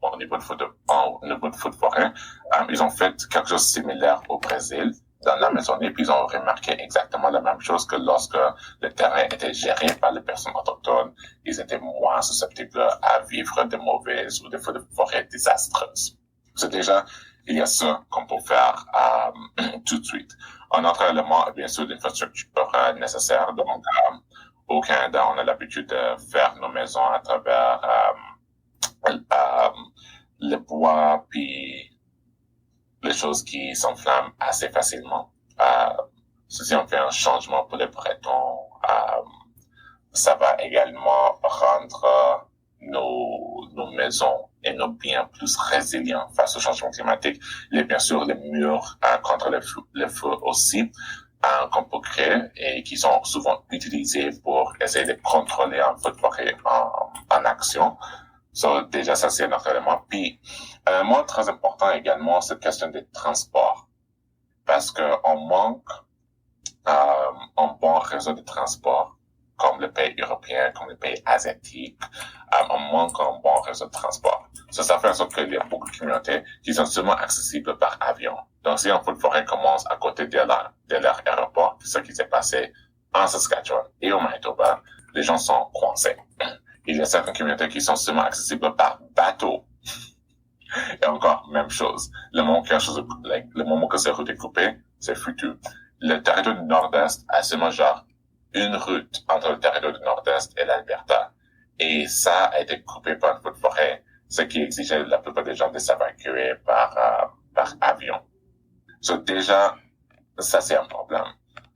au niveau de feu de forêt. Ils ont fait quelque chose de similaire au Brésil, dans l'Amazonie, puis ils ont remarqué exactement la même chose, que lorsque le terrain était géré par les personnes autochtones, ils étaient moins susceptibles à vivre de mauvaises ou de feux de forêt désastreuses. C'est déjà, il y a ça qu'on peut faire tout de suite. Un autre élément est bien sûr l'infrastructure nécessaire. Donc, au Canada, on a l'habitude de faire nos maisons à travers le bois, puis les choses qui s'enflamment assez facilement. Si on fait un changement pour les Bretons, ça va également rendre nos maisons et nos biens plus résilients face au changement climatique. Il y a bien sûr les murs contre le feu aussi, qu'on peut créer et qui sont souvent utilisés pour essayer de contrôler un feu de forêt en action. So, déjà, ça, c'est un autre élément. Puis, un élément très important également, c'est la question des transports. Parce que on manque un bon réseau de transport, comme les pays européens, comme les pays asiatiques. On manque un bon réseau de transport. Ça fait en sorte qu'il y a beaucoup de communautés qui sont seulement accessibles par avion. Donc, si un feu de forêt commence à côté de leur aéroport, c'est ce qui s'est passé en Saskatchewan et au Manitoba, les gens sont coincés. Il y a certaines communautés qui sont seulement accessibles par bateau. Et encore, même chose. Le moment que cette route est coupée, c'est foutu. Le territoire du Nord-Est a seulement genre une route entre le territoire du Nord-Est et l'Alberta. Et ça a été coupé par un feu de forêt, ce qui exigeait la plupart des gens de s'évacuer par avion. So, déjà, ça c'est un problème.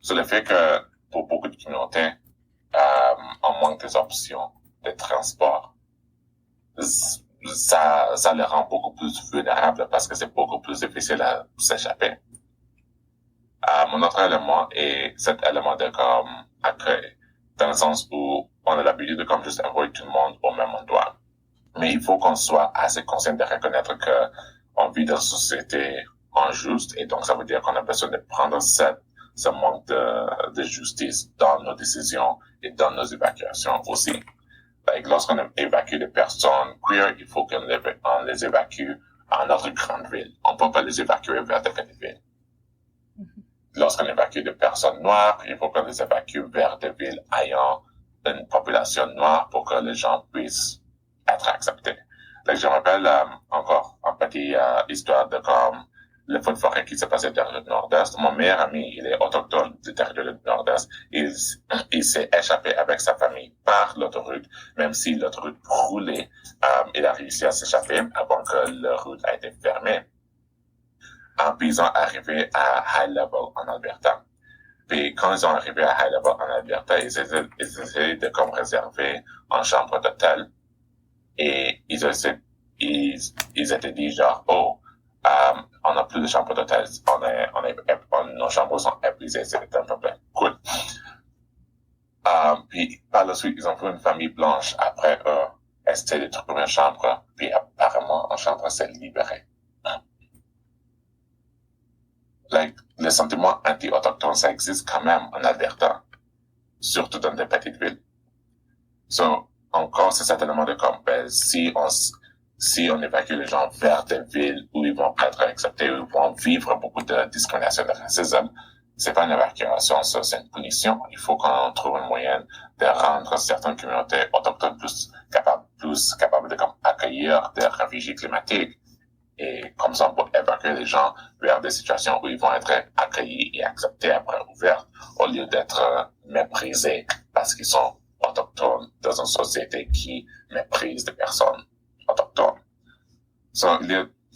So, le fait que pour beaucoup de communautés, on manque des options de transport, ça les rend beaucoup plus vulnérables parce que c'est beaucoup plus difficile à s'échapper. Mon autre élément est cet élément de accueil, dans le sens où on a l'habitude de juste envoyer tout le monde au même endroit. Mais il faut qu'on soit assez conscient de reconnaître que on vit dans une société injuste, et donc ça veut dire qu'on a besoin de prendre ce manque de justice dans nos décisions et dans nos évacuations aussi. Lorsqu'on évacue des personnes queer, il faut qu'on les évacue à notre grande ville. On ne peut pas les évacuer vers des petites villes. Lorsqu'on évacue des personnes noires, il faut qu'on les évacue vers des villes ayant une population noire pour que les gens puissent être acceptés. Je me rappelle encore une petite histoire de le feu de forêt qui s'est passé dans le Nord-Est. Mon meilleur ami, il est autochtone du territoire du Nord-Est. Il s'est échappé avec sa famille par l'autoroute, même si l'autoroute brûlait. Il a réussi à s'échapper avant que la route a été fermée. Puis ils sont arrivés à High Level en Alberta. Puis quand ils sont arrivés à High Level en Alberta, ils essayaient de réserver une chambre d'hôtel. Et ils étaient dit genre, on n'a plus de chambre d'hôtel, nos chambres sont épuisées, c'est un peu cool. Puis par la suite, ils ont vu une famille blanche après essayer de trouver une chambre, puis apparemment, une chambre s'est libérée. Le sentiment anti-autochtone, ça existe quand même en Alberta, surtout dans des petites villes. So, encore, c'est certainement si on évacue les gens vers des villes où ils vont être acceptés, où ils vont vivre beaucoup de discrimination, de racisme, c'est pas une évacuation, ça, c'est une punition. Il faut qu'on trouve un moyen de rendre certaines communautés autochtones plus capables de accueillir des réfugiés climatiques. Et comme ça, on peut évacuer les gens vers des situations où ils vont être accueillis et acceptés après ouverts, au lieu d'être méprisés parce qu'ils sont autochtones dans une société qui méprise des personnes autochtones. So,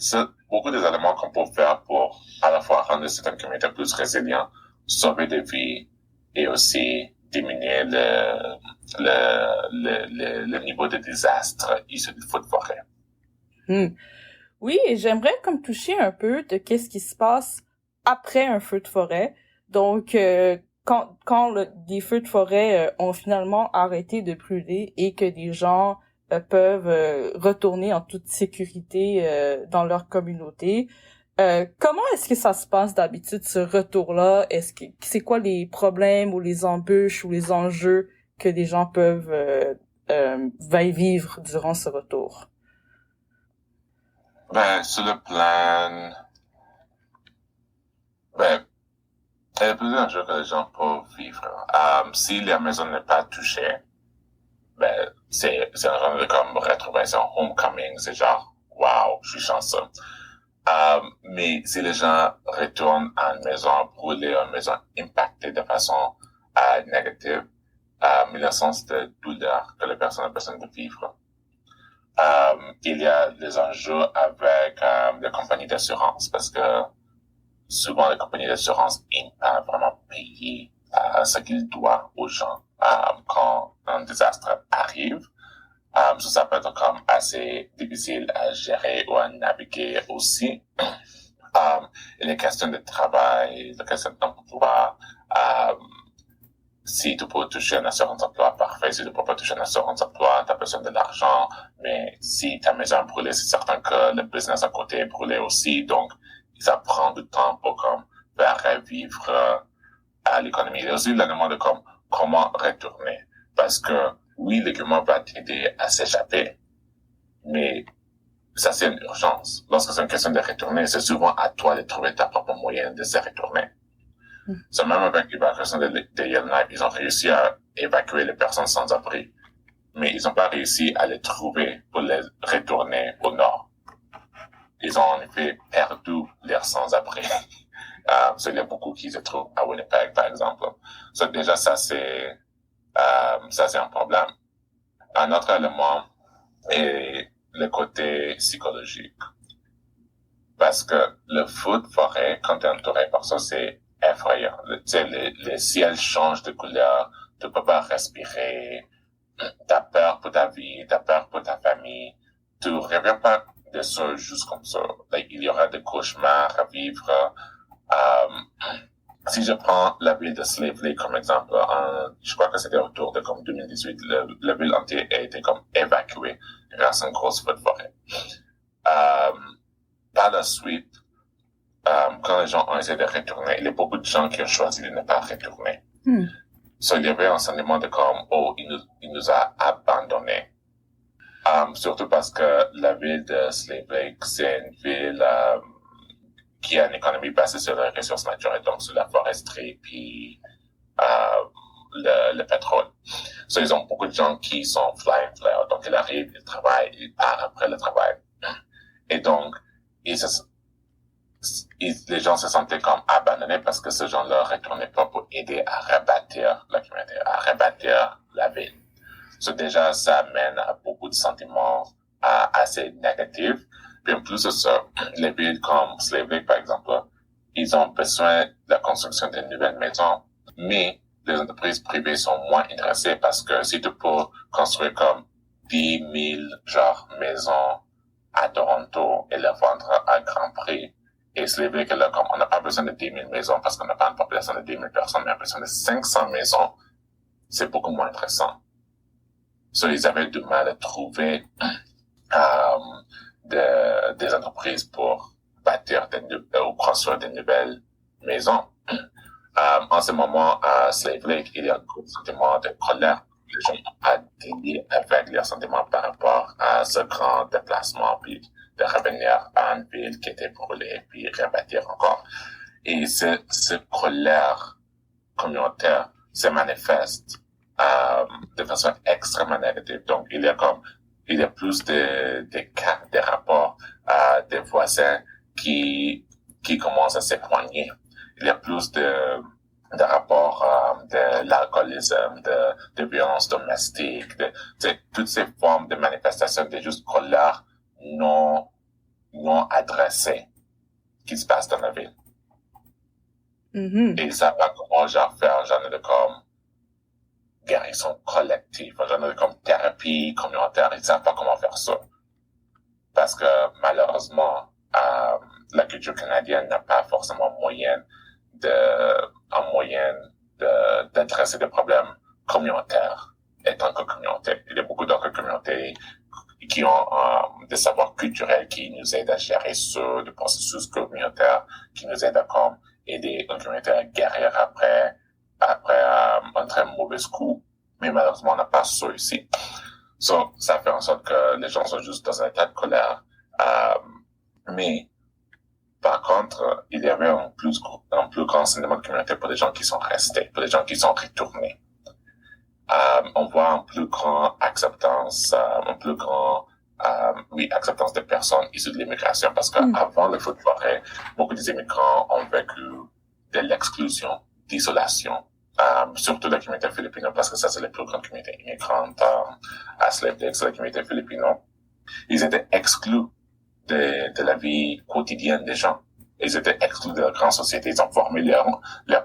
c'est beaucoup des éléments qu'on peut faire pour à la fois rendre certaines communautés plus résilientes, sauver des vies et aussi diminuer le niveau de désastre issu du feu de forêt. Oui, et j'aimerais comme toucher un peu de qu'est-ce qui se passe après un feu de forêt. Donc, quand des feux de forêt ont finalement arrêté de brûler et que des gens peuvent retourner en toute sécurité dans leur communauté, comment est-ce que ça se passe d'habitude, ce retour-là? C'est quoi les problèmes ou les embûches ou les enjeux que des gens peuvent vivre durant ce retour? Ben, sur le plan, ben, il y a plusieurs enjeux que les gens peuvent vivre. Si la maison n'est pas touchée, ben, c'est un genre de comme retrouver son homecoming, c'est genre, wow, je suis chanceux. Mais si les gens retournent à une maison brûlée, une maison impactée de façon négative, il y a un sens de douleur que les personnes ont besoin de vivre. Il y a des enjeux avec les compagnies d'assurance parce que souvent les compagnies d'assurance n'aiment pas vraiment payer ce qu'ils doivent aux gens quand un désastre arrive. Ça peut être comme assez difficile à gérer ou à naviguer aussi. Il y a questions de travail, les questions d'emploi. Si tu peux toucher une assurance emploi, parfait. Si tu peux pas toucher une assurance emploi, tu as besoin de l'argent. Mais si ta maison est brûlée, c'est certain que le business à côté est brûlé aussi. Donc, ça prend du temps pour comme faire revivre à l'économie. Il y a aussi l'élément de comme comment retourner. Parce que oui, le gouvernement va t'aider à s'échapper, mais ça c'est une urgence. Lorsque c'est une question de retourner, c'est souvent à toi de trouver ta propre moyen de se retourner. C'est même avec l'évacuation de Yellowknife, ils ont réussi à évacuer les personnes sans abri, mais ils n'ont pas réussi à les trouver pour les retourner au nord. Ils ont en effet perdu leurs sans-abri. Il y a beaucoup qui se trouvent à Winnipeg, par exemple. Déjà, ça c'est un problème. Un autre élément est le côté psychologique. Parce que le feu de forêt, quand tu es entouré par ça, c'est effrayant. Le ciel change de couleur, tu peux pas respirer, t'as peur pour ta vie, t'as peur pour ta famille. Tu reviens pas de ça juste comme ça. Il y aura des cauchemars à vivre. Si je prends la ville de Slave Lake comme exemple, je crois que c'était autour de comme 2018, la ville entière a été comme évacuée grâce à une grosse feu de forêt. Par la suite, quand les gens ont essayé de retourner, il y a beaucoup de gens qui ont choisi de ne pas retourner. Il y avait un sentiment de comme, oh, il nous a abandonnés. Surtout parce que la ville de Slave Lake, c'est une ville qui a une économie basée sur les ressources naturelles, donc sur la foresterie puis le pétrole. Ils ont beaucoup de gens qui sont fly-in, fly-out. Donc, ils arrivent, ils travaillent, ils partent après le travail. Et donc, les gens se sentaient comme abandonnés parce que ces gens-là retournaient pas pour aider à rebâtir la communauté, à rebâtir la ville. Déjà, ça mène à beaucoup de sentiments assez négatifs. Puis en plus de ça, les villes comme Slave Lake, par exemple, ils ont besoin de la construction de nouvelles maisons, mais les entreprises privées sont moins intéressées parce que si tu peux construire comme 10 000 maisons à Toronto et les vendre à grand prix, et Slave Lake, là, comme on n'a pas besoin de 10 000 maisons parce qu'on n'a pas une population de 10 000 personnes, mais on a besoin de 500 maisons, c'est beaucoup moins intéressant. Ils avaient du mal à trouver des entreprises pour bâtir ou construire de nouvelles maisons. En ce moment, à Slave Lake, il y a un gros sentiment de colère. Les gens n'ont pas délié avec leurs sentiments par rapport à ce grand déplacement, puis de revenir à une ville qui était brûlée, puis rebâtir encore. Et cette colère communautaire se manifeste de façon extrêmement négative. Donc, il y a plus de cas, de rapports des voisins qui commencent à s'éloigner. Il y a plus de rapports de l'alcoolisme, de violence domestique, de toutes ces formes de manifestations de juste colère non stressés qui se passent dans la ville. Mhm. Et ils savent pas comment genre faire un genre de comme guérison collective, un genre de comme thérapie communautaire. Ils savent pas comment faire ça. Parce que malheureusement, la culture canadienne n'a pas forcément d'adresser des problèmes communautaires étant que communauté. Il y a beaucoup d'autres communautés qui ont des savoirs culturels qui nous aident à gérer ça, des processus communautaires qui nous aident à comme aider une communauté à guérir après un très mauvais coup. Mais malheureusement, on n'a pas ça ici. So, ça fait en sorte que les gens sont juste dans un état de colère. Mais par contre, il y avait un plus grand cinéma de communauté pour les gens qui sont restés, pour les gens qui sont retournés. On voit un plus grand acceptance, acceptance des personnes issues de l'immigration, parce qu'avant le feu de forêt, beaucoup des immigrants ont vécu de l'exclusion, d'isolation, surtout la communauté philippine, parce que ça, c'est la plus grande communauté immigrante à Slave Lake, c'est la communauté philippine. Ils étaient exclus de la vie quotidienne des gens. Ils étaient exclus de la grande société. Ils ont formé leur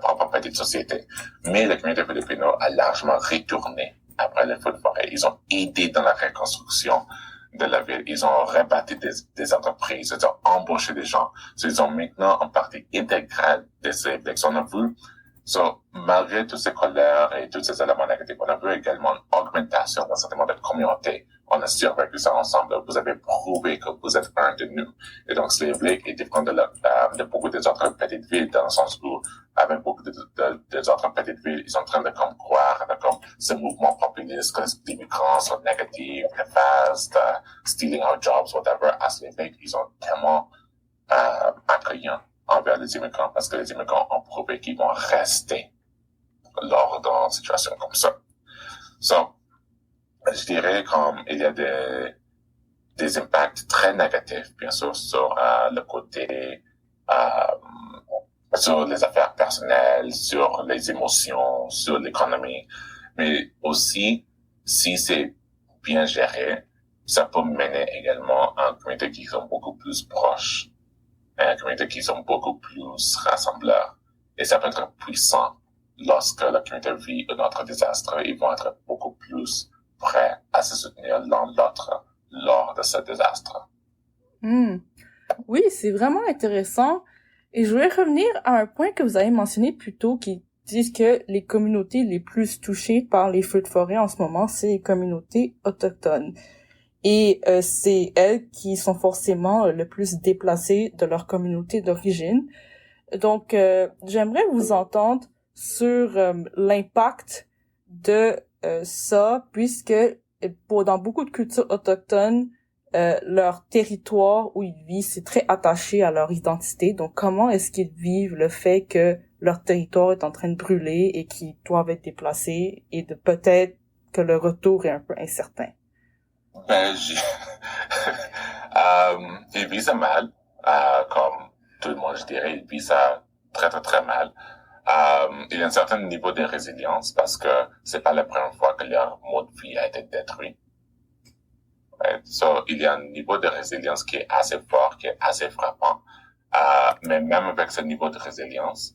propre petite société. Mais la communauté philippine a largement retourné après le feu de forêt. Ils ont aidé dans la reconstruction de la ville. Ils ont rebâti des entreprises. Ils ont embauché des gens. Ils ont maintenant une partie intégrale de ces élections. On a vu, malgré toutes ces colères et tous ces éléments négatifs, on a vu également une augmentation d'un certain nombre de communautés. On a survécu ça ensemble. Vous avez prouvé que vous êtes un de nous. Et donc, Slave Lake est différent de beaucoup des autres petites villes, dans le sens où, avec beaucoup des autres petites villes, ils sont en train de comme croire à comme ce mouvement populiste, que les immigrants sont négatifs, néfastes, stealing our jobs, whatever. À Slave Lake, ils sont tellement accueillants envers les immigrants, parce que les immigrants ont prouvé qu'ils vont rester lors d'une situation comme ça. Je dirais comme il y a des impacts très négatifs, bien sûr, sur le côté, sur les affaires personnelles, sur les émotions, sur l'économie, mais aussi, si c'est bien géré, ça peut mener également à une communauté qui sont beaucoup plus proches, à une communauté qui sont beaucoup plus rassembleurs, et ça peut être puissant lorsque la communauté vit un autre désastre. Ils vont être beaucoup plus prêts à se soutenir l'un l'autre lors de ce désastre. Oui, c'est vraiment intéressant. Et je voulais revenir à un point que vous avez mentionné plus tôt, qui disent que les communautés les plus touchées par les feux de forêt en ce moment, c'est les communautés autochtones. Et c'est elles qui sont forcément le plus déplacées de leur communauté d'origine. Donc, j'aimerais vous entendre sur l'impact de ça, puisque dans beaucoup de cultures autochtones, leur territoire où ils vivent, c'est très attaché à leur identité. Donc, comment est-ce qu'ils vivent le fait que leur territoire est en train de brûler et qu'ils doivent être déplacés et de peut-être que le retour est un peu incertain? Ils vivent ça mal, comme tout le monde, je dirais, ils vivent ça très, très, très mal. Il y a un certain niveau de résilience parce que c'est pas la première fois que leur mode de vie a été détruit. Right? Il y a un niveau de résilience qui est assez fort, qui est assez frappant. Mais même avec ce niveau de résilience,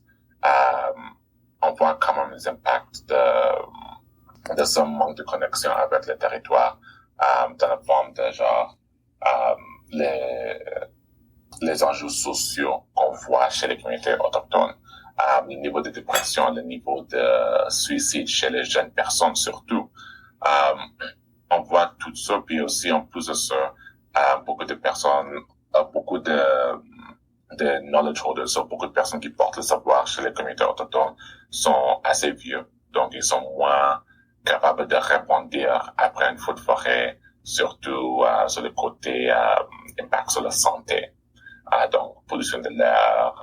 on voit quand même les impacts de ce manque de connexion avec le territoire, dans la forme de genre, les enjeux sociaux qu'on voit chez les communautés autochtones. Le niveau de dépression, le niveau de suicide chez les jeunes personnes surtout. On voit tout ça, puis aussi en plus de ça, beaucoup de personnes, beaucoup de knowledge holders, beaucoup de personnes qui portent le savoir chez les communautés autochtones sont assez vieux, donc ils sont moins capables de répondre après une feu de forêt, surtout sur le côté impact sur la santé, donc pollution de l'air,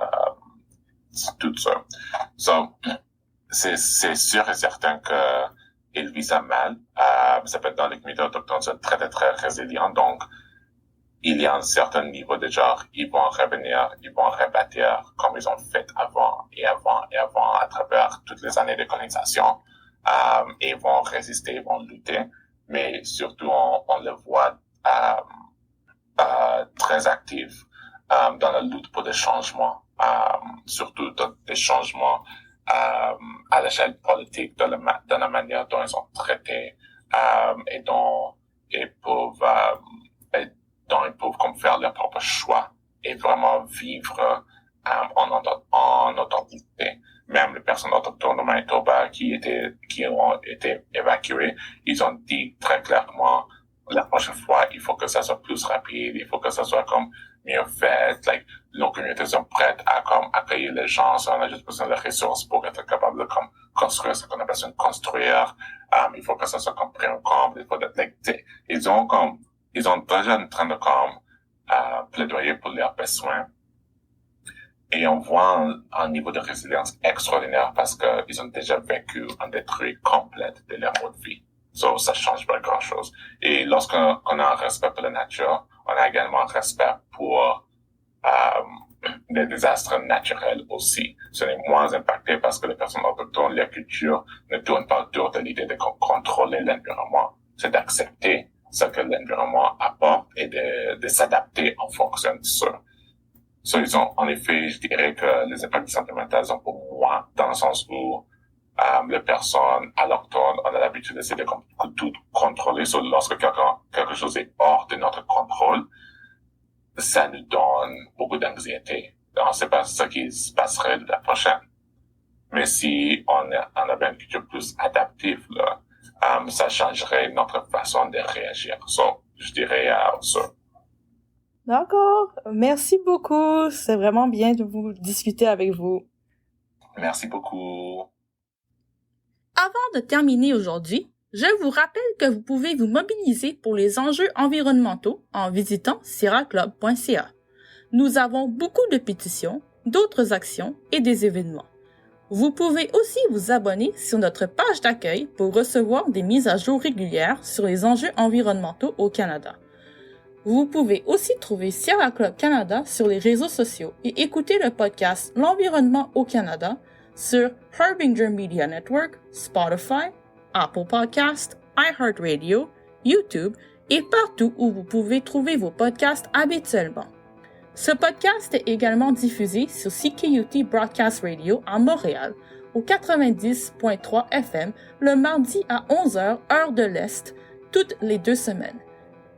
tout ça. C'est sûr et certain que ils vivent ça mal. Ça peut être dans les communautés autochtones, sont très, très, très résilients. Donc, il y a un certain niveau de genre, ils vont revenir, ils vont rebâtir comme ils ont fait avant et avant et avant à travers toutes les années de colonisation. Et ils vont résister, ils vont lutter. Mais surtout, on le voit très actif dans la lutte pour des changements, surtout des changements à l'échelle politique, dans la manière dont ils sont traités et dont ils peuvent comme faire leur propre choix et vraiment vivre en authenticité. Même les personnes autochtones au Manitoba qui ont été évacuées, ils ont dit très clairement, la prochaine fois, il faut que ça soit plus rapide, il faut que ça soit comme mieux fait, nos communautés sont prêtes à comme accueillir les gens, on a juste besoin de ressources pour être capable de comme construire ce qu'on a besoin de construire, il faut que ça soit comme pris en compte, ils ont déjà en train de comme plaidoyer pour leurs besoins. Et on voit un niveau de résilience extraordinaire parce que ils ont déjà vécu un détruit complet de leur mode de vie. So, ça change pas grand chose. Et lorsqu'on a un respect pour la nature, on a également un respect pour des désastres naturels aussi. Ce n'est moins impacté parce que les personnes autochtones, leur culture ne tourne pas autour de l'idée de contrôler l'environnement. C'est d'accepter ce que l'environnement apporte et de s'adapter en fonction de ça. So, en effet, je dirais que les impacts de santé mentale sont pour moi dans le sens où les personnes autochtones, on a l'habitude d'essayer de tout contrôler. So, lorsque quelque chose est hors de notre contrôle, ça nous donne beaucoup d'anxiété. On ne sait pas ce qui se passerait la prochaine. Mais si on avait une culture plus adaptive, là, ça changerait notre façon de réagir. So, je dirais ça. D'accord. Merci beaucoup. C'est vraiment bien de vous discuter avec vous. Merci beaucoup. Avant de terminer aujourd'hui, je vous rappelle que vous pouvez vous mobiliser pour les enjeux environnementaux en visitant sierraclub.ca. Nous avons beaucoup de pétitions, d'autres actions et des événements. Vous pouvez aussi vous abonner sur notre page d'accueil pour recevoir des mises à jour régulières sur les enjeux environnementaux au Canada. Vous pouvez aussi trouver Sierra Club Canada sur les réseaux sociaux et écouter le podcast L'environnement au Canada sur Harbinger Media Network, Spotify, Apple Podcasts, iHeartRadio, YouTube et partout où vous pouvez trouver vos podcasts habituellement. Ce podcast est également diffusé sur CKUT Broadcast Radio à Montréal au 90.3 FM le mardi à 11h heure de l'Est toutes les 2 semaines.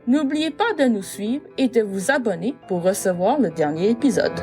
N'oubliez pas de nous suivre et de vous abonner pour recevoir le dernier épisode.